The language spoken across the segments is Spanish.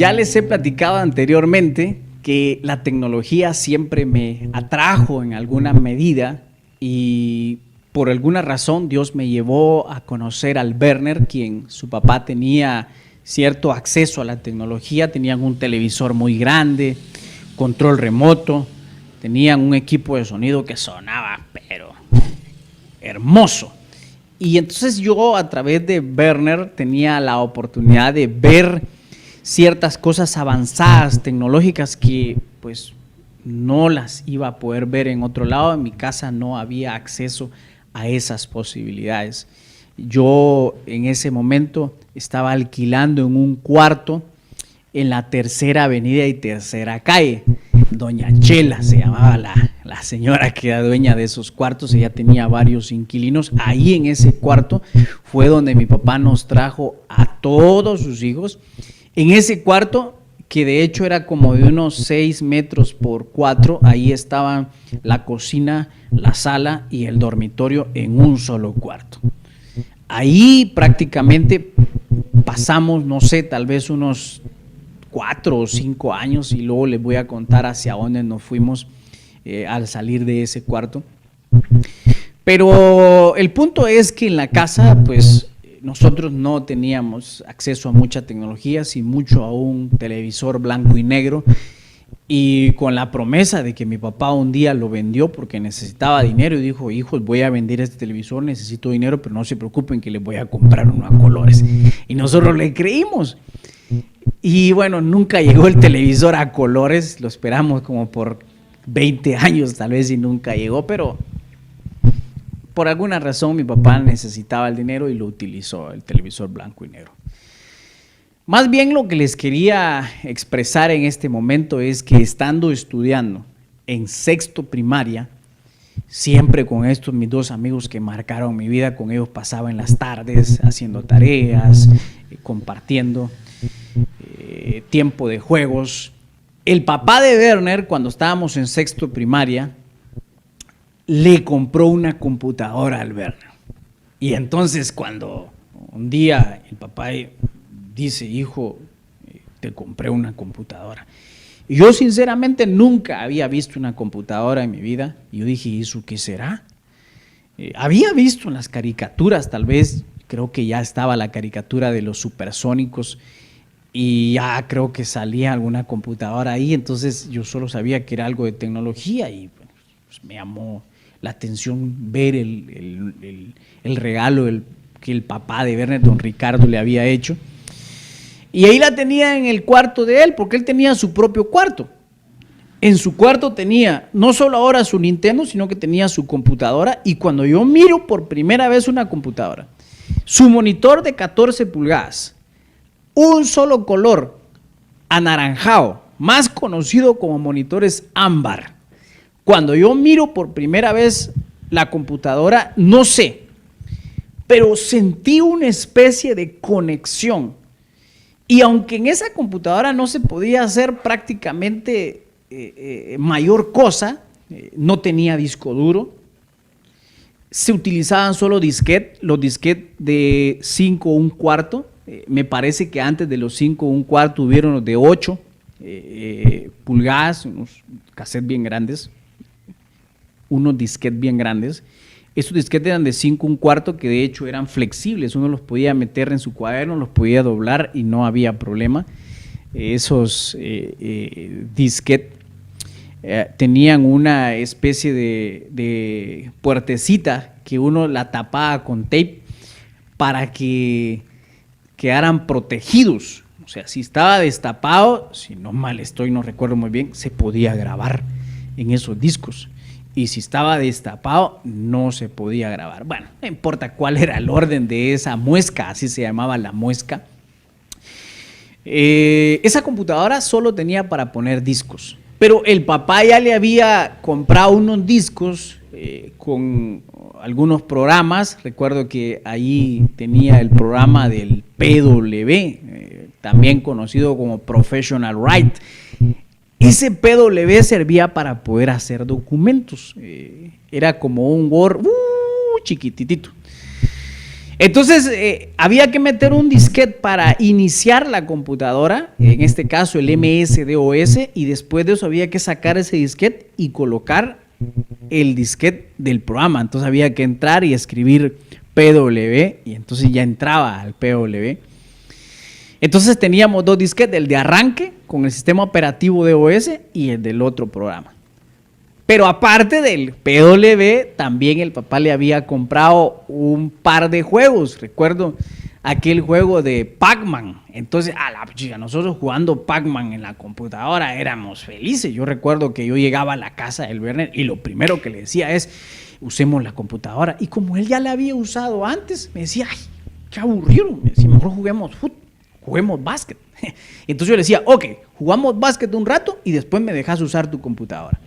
ya les he platicado anteriormente que la tecnología siempre me atrajo en alguna medida y por alguna razón Dios me llevó a conocer al Werner, quien su papá tenía cierto acceso a la tecnología, tenían un televisor muy grande, control remoto, tenían un equipo de sonido que sonaba, pero hermoso. Y entonces yo a través de Werner tenía la oportunidad de ver ciertas cosas avanzadas, tecnológicas que pues no las iba a poder ver en otro lado. En mi casa no había acceso a esas posibilidades. Yo en ese momento estaba alquilando en un cuarto en la Tercera Avenida y Tercera Calle. Doña Chela se llamaba la señora que era dueña de esos cuartos. Ella tenía varios inquilinos. Ahí en ese cuarto fue donde mi papá nos trajo a todos sus hijos. En ese cuarto, que de hecho era como de unos 6 metros por 4, ahí estaban la cocina, la sala y el dormitorio en un solo cuarto. Ahí prácticamente pasamos, no sé, tal vez unos 4 o 5 años, y luego les voy a contar hacia dónde nos fuimos al salir de ese cuarto. Pero el punto es que en la casa, pues nosotros no teníamos acceso a mucha tecnología, sin mucho a un televisor blanco y negro, y con la promesa de que mi papá un día lo vendió porque necesitaba dinero y dijo: hijos, voy a vender este televisor, necesito dinero, pero no se preocupen que les voy a comprar uno a colores. Y nosotros le creímos. Y bueno, nunca llegó el televisor a colores, lo esperamos como por 20 años tal vez y nunca llegó, pero por alguna razón mi papá necesitaba el dinero y lo utilizó, el televisor blanco y negro. Más bien lo que les quería expresar en este momento es que estando estudiando en sexto primaria, siempre con estos mis dos amigos que marcaron mi vida, con ellos pasaba en las tardes haciendo tareas, compartiendo, tiempo de juegos. El papá de Werner, cuando estábamos en sexto primaria, le compró una computadora al Werner. Y entonces cuando un día el papá dice: hijo, te compré una computadora. Y yo sinceramente nunca había visto una computadora en mi vida. Y yo dije: ¿y eso qué será? Había visto en las caricaturas, tal vez, creo que ya estaba la caricatura de los supersónicos y ya creo que salía alguna computadora ahí. Entonces yo solo sabía que era algo de tecnología y pues, me llamó la atención ver el regalo que el papá de Werner, don Ricardo, le había hecho. Y ahí la tenía en el cuarto de él, porque él tenía su propio cuarto. En su cuarto tenía no solo ahora su Nintendo, sino que tenía su computadora. Y cuando yo miro por primera vez una computadora, su monitor de 14 pulgadas, un solo color, anaranjado, más conocido como monitores ámbar. Cuando yo miro por primera vez la computadora, no sé, pero sentí una especie de conexión. Y aunque en esa computadora no se podía hacer prácticamente mayor cosa, no tenía disco duro, se utilizaban solo disquetes, los disquetes de 5 1/4, me parece que antes de los 5 1/4 hubieron los de 8 pulgadas, unos cassettes bien grandes, unos disquetes bien grandes. Estos disquetes eran de 5 1/4 que de hecho eran flexibles, uno los podía meter en su cuaderno, los podía doblar y no había problema. Esos disquetes tenían una especie de puertecita que uno la tapaba con tape para que quedaran protegidos. O sea, si estaba destapado, si no mal estoy, no recuerdo muy bien, se podía grabar en esos discos. Y si estaba destapado, no se podía grabar. Bueno, no importa cuál era el orden de esa muesca, así se llamaba la muesca. Esa computadora solo tenía para poner discos. Pero el papá ya le había comprado unos discos con algunos programas. Recuerdo que ahí tenía el programa del PW, también conocido como Professional Write. Ese PW servía para poder hacer documentos. Era como un Word chiquititito. Entonces, había que meter un disquete para iniciar la computadora, en este caso el MS-DOS, y después de eso había que sacar ese disquete y colocar el disquete del programa. Entonces había que entrar y escribir PW, y entonces ya entraba al PW. Entonces teníamos dos disquetes, el de arranque con el sistema operativo DOS y el del otro programa. Pero aparte del PW, también el papá le había comprado un par de juegos. Recuerdo aquel juego de Pac-Man. Entonces, a la chica, nosotros jugando Pac-Man en la computadora éramos felices. Yo recuerdo que yo llegaba a la casa del Werner y lo primero que le decía es, usemos la computadora. Y como él ya la había usado antes, me decía, ay, qué aburrido. Me decía, mejor juguemos básquet. Entonces yo le decía, ok, jugamos básquet un rato y después me dejas usar tu computadora.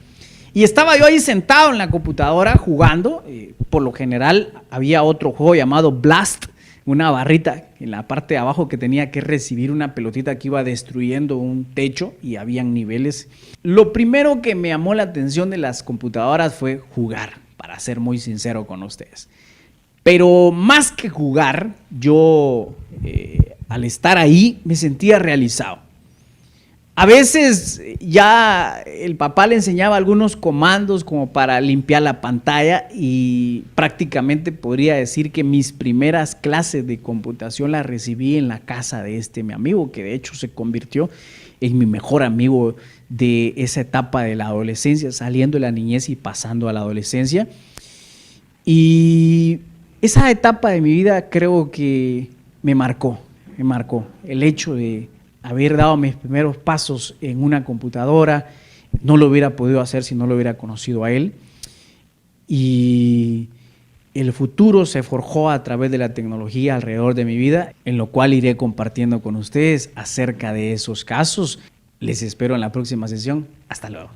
Y estaba yo ahí sentado en la computadora jugando. Por lo general había otro juego llamado Blast, una barrita en la parte de abajo que tenía que recibir una pelotita que iba destruyendo un techo y habían niveles. Lo primero que me llamó la atención de las computadoras fue jugar, para ser muy sincero con ustedes. Pero más que jugar, yo al estar ahí me sentía realizado. A veces ya el papá le enseñaba algunos comandos como para limpiar la pantalla y prácticamente podría decir que mis primeras clases de computación las recibí en la casa de mi amigo, que de hecho se convirtió en mi mejor amigo de esa etapa de la adolescencia, saliendo de la niñez y pasando a la adolescencia. Y esa etapa de mi vida creo que me marcó el hecho de haber dado mis primeros pasos en una computadora. No lo hubiera podido hacer si no lo hubiera conocido a él. Y el futuro se forjó a través de la tecnología alrededor de mi vida, en lo cual iré compartiendo con ustedes acerca de esos casos. Les espero en la próxima sesión. Hasta luego.